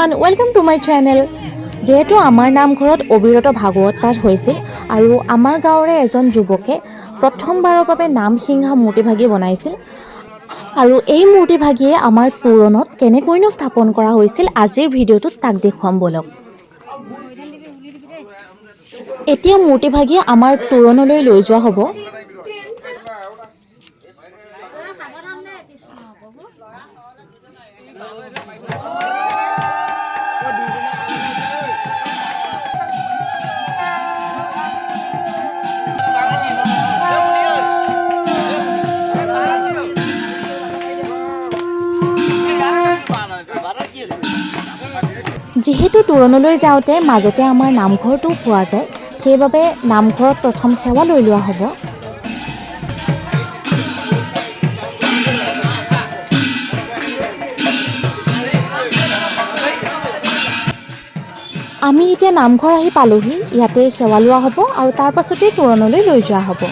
Everyone welcome to my channel. যেহেতু আমাৰ নামঘৰত অবিৰত ভাগৱত পাঠ হৈছিল আৰু আমাৰ গাঁৱৰে এজন যুৱকে প্ৰথমবাৰৰ বাবে নামসিংহা মূৰ্তিভাগি বনাইছিল আৰু এই মূৰ্তিভাগিয়ে আমাৰ তোৰণত কেনেকৈনো স্থাপন কৰা হৈছিল আজিৰ ভিডিঅ'টোত তাক দেখুৱাম বলক। এতিয়া মূৰ্তিভাগি আমাৰ তোৰণলৈ লৈ যোৱা হ'ব। যিহেতু তোৰণলৈ যাওঁতে মাজতে আমাৰ নামঘৰটো পোৱা যায়, সেইবাবে নামঘৰত প্ৰথম সেৱা লৈ লোৱা হ'ব। আমি এতিয়া নামঘৰ আহি পালোহি, ইয়াতে সেৱা লোৱা হ'ব আৰু তাৰ পাছতেই তোৰণলৈ লৈ যোৱা হ'ব।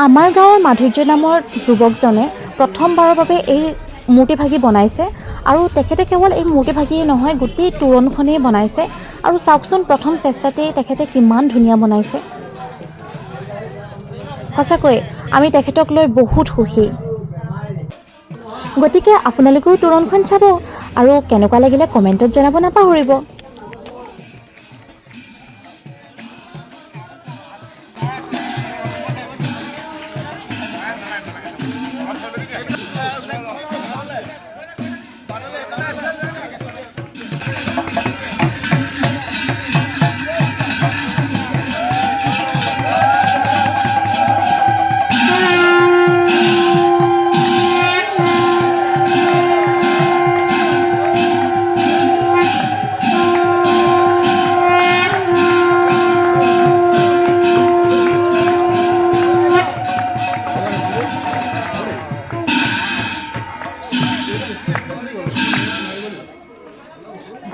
আমাৰ গাঁৱৰ মাধুৰ্য নামৰ যুৱকজনে প্ৰথমবাৰৰ বাবে এই মূৰ্তিভাগি বনাইছে আৰু তেখেতে কেৱল এই মূৰ্তিভাগিয়েই নহয়, গোটেই তোৰণখনেই বনাইছে আৰু চাওকচোন প্ৰথম চেষ্টাতেই তেখেতে কিমান ধুনীয়া বনাইছে। সঁচাকৈ আমি তেখেতক লৈ বহুত সুখী। গতিকে আপোনালোকেও তোৰণখন চাব আৰু কেনেকুৱা লাগিলে কমেণ্টত জনাব নাপাহৰিব।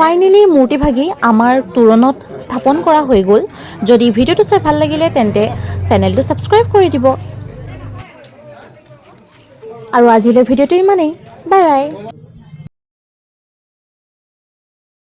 ফাইনেলি মূৰ্তিভাগি আমাৰ তোৰণত স্থাপন কৰা হৈ গ'ল। যদি ভিডিঅ'টো চাই ভাল লাগিলে তেন্তে চেনেলটো ছাবস্ক্ৰাইব কৰি দিব। আৰু আজিলৈ ভিডিঅ'টো ইমানেই। Bye bye.